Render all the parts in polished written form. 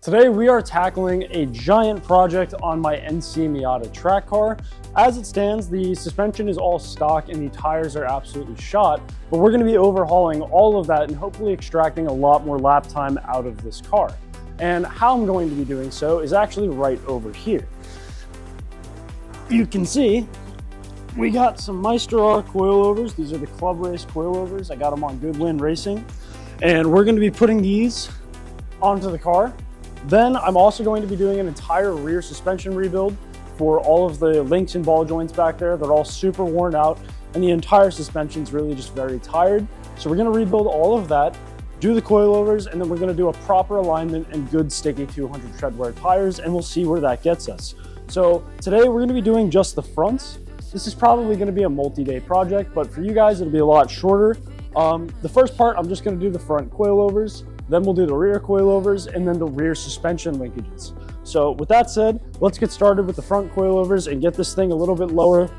Today we are tackling a giant project on my NC Miata track car. As it stands, the suspension is all stock and the tires are absolutely shot, but we're going to be overhauling all of that and hopefully extracting a lot more lap time out of this car. And how I'm going to be doing so is actually right over here. You can see we got some Meister coilovers. These are the club race coilovers. I got them on Goodwin Racing, and we're going to be putting these onto the car. Then I'm also going to be doing an entire rear suspension rebuild for all of the links and ball joints back there. They're all super worn out and the entire suspension's really just very tired. So we're going to rebuild all of that, do the coilovers, and then we're going to do a proper alignment and good sticky 200 treadwear tires, and we'll see where that gets us. So today we're going to be doing just the fronts. This is probably going to be a multi-day project, but for you guys it'll be a lot shorter. The first part, I'm just going to do the front coilovers. Then we'll do the rear coilovers and then the rear suspension linkages. So with that said, let's get started with the front coilovers and get this thing a little bit lower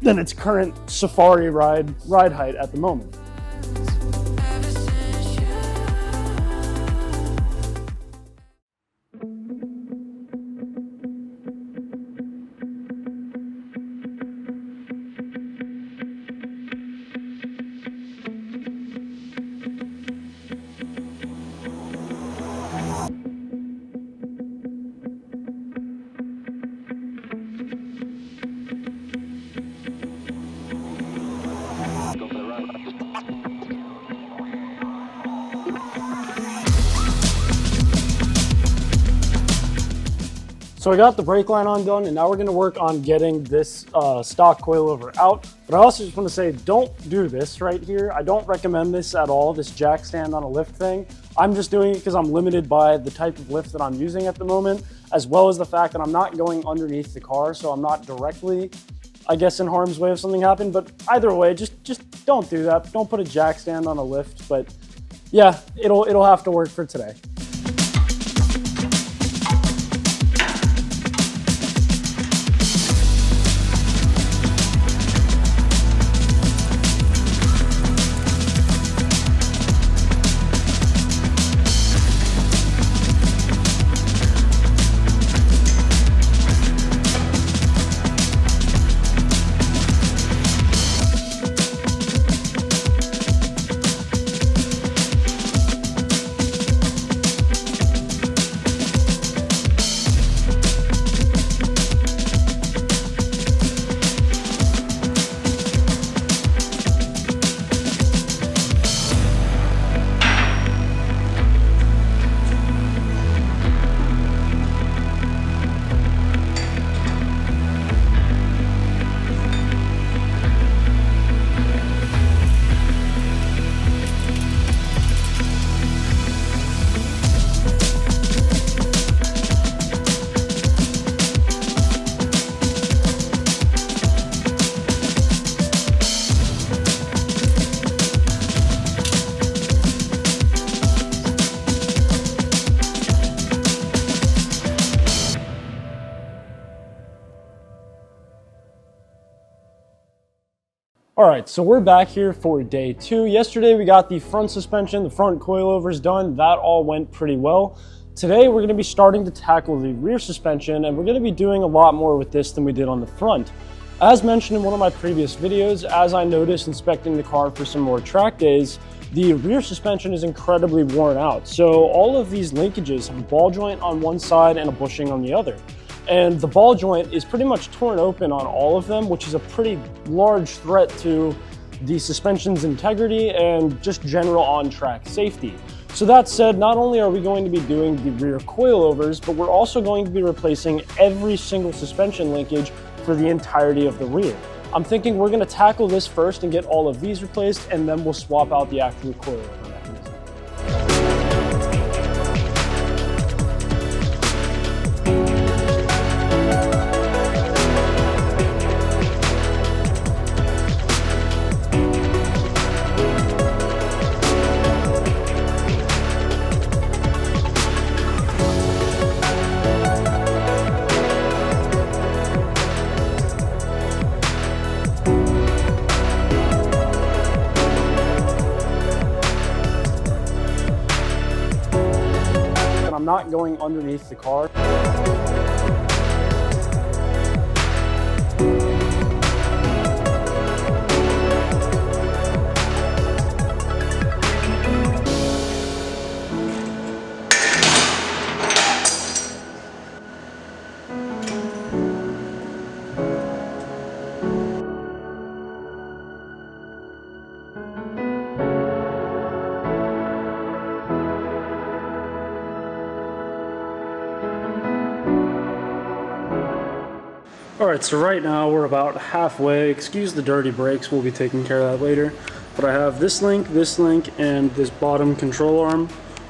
than its current safari ride height at the moment. So I got the brake line undone, and now we're going to work on getting this stock coilover out. But I also just want to say, don't do this right here. I don't recommend this at all, this jack stand on a lift thing. I'm just doing it because I'm limited by the type of lift that I'm using at the moment, as well as the fact that I'm not going underneath the car, so I'm not directly, I guess, in harm's way if something happened. But either way, just don't do that. Don't put a jack stand on a lift. But yeah, it'll have to work for today. All right, so we're back here for day 2. Yesterday we got the front suspension, the front coilovers done. That all went pretty well. Today we're going to be starting to tackle the rear suspension, and we're going to be doing a lot more with this than we did on the front. As mentioned in one of my previous videos, as I noticed inspecting the car for some more track days, the rear suspension is incredibly worn out. So all of these linkages have a ball joint on one side and a bushing on the other. And the ball joint is pretty much torn open on all of them, which is a pretty large threat to the suspension's integrity and just general on-track safety. So that said, not only are we going to be doing the rear coilovers, but we're also going to be replacing every single suspension linkage for the entirety of the rear. I'm thinking we're going to tackle this first and get all of these replaced, and then we'll swap out the actual coilover mechanism. not going underneath the car. All right, so right now we're about halfway. Excuse the dirty brakes, we'll be taking care of that later. But I have this link, and this bottom control arm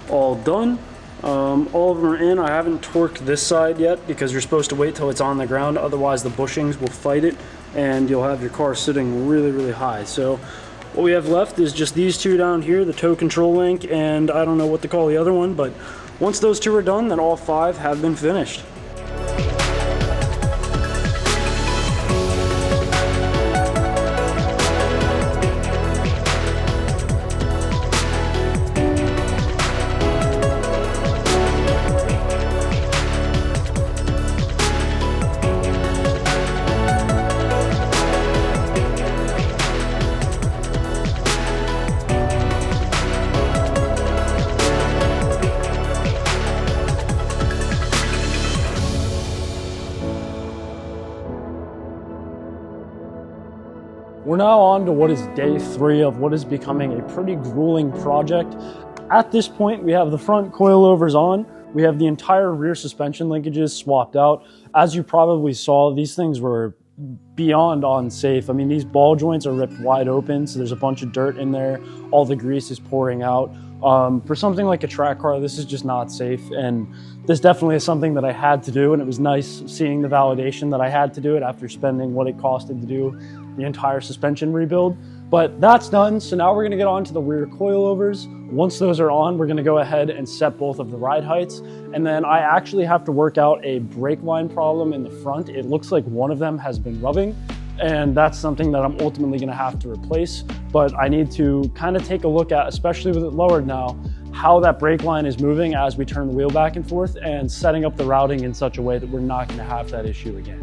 all done. All of them are in. I haven't torqued this side yet because you're supposed to wait till it's on the ground, otherwise the bushings will fight it and you'll have your car sitting really, really high. So what we have left is just these two down here, the tow control link, and I don't know what to call the other one, but once those two are done, then all 5 have been finished. We're now on to what is day 3 of what is becoming a pretty grueling project. At this point, we have the front coilovers on. We have the entire rear suspension linkages swapped out. As you probably saw, these things were beyond unsafe. I mean, these ball joints are ripped wide open, so there's a bunch of dirt in there. All the grease is pouring out. For something like a track car, this is just not safe, and this definitely is something that I had to do, and it was nice seeing the validation that I had to do it after spending what it costed to do the entire suspension rebuild. But that's done, so now we're gonna get on to the rear coilovers. Once those are on, we're gonna go ahead and set both of the ride heights, and then I actually have to work out a brake line problem in the front. It looks like one of them has been rubbing, and that's something that I'm ultimately gonna have to replace. But I need to kind of take a look at, especially with it lowered now, how that brake line is moving as we turn the wheel back and forth, and setting up the routing in such a way that we're not gonna have that issue again.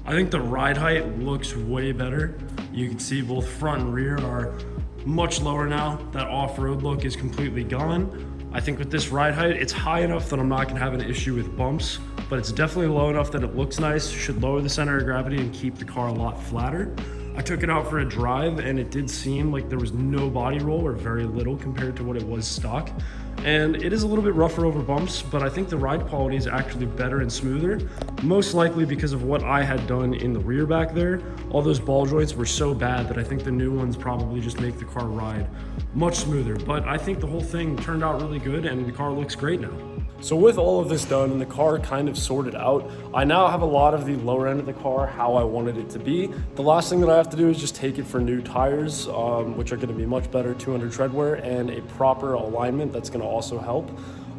I think the ride height looks way better. You can see both front and rear are much lower now. That off-road look is completely gone. I think with this ride height, it's high enough that I'm not gonna have an issue with bumps, but it's definitely low enough that it looks nice, should lower the center of gravity and keep the car a lot flatter. I took it out for a drive and it did seem like there was no body roll or very little compared to what it was stock. And it is a little bit rougher over bumps, but I think the ride quality is actually better and smoother, most likely because of what I had done in the rear back there. All those ball joints were so bad that I think the new ones probably just make the car ride much smoother. But I think the whole thing turned out really good and the car looks great now. So with all of this done and the car kind of sorted out, I now have a lot of the lower end of the car how I wanted it to be. The last thing that I have to do is just take it for new tires, which are going to be much better 200 tread wear and a proper alignment that's going to also help.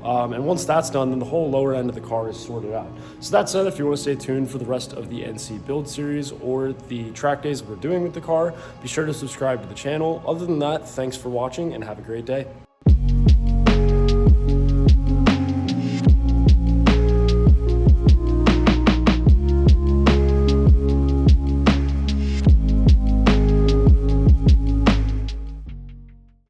And once that's done, then the whole lower end of the car is sorted out. So that said, if you want to stay tuned for the rest of the NC build series or the track days we're doing with the car, be sure to subscribe to the channel. Other than that, thanks for watching and have a great day.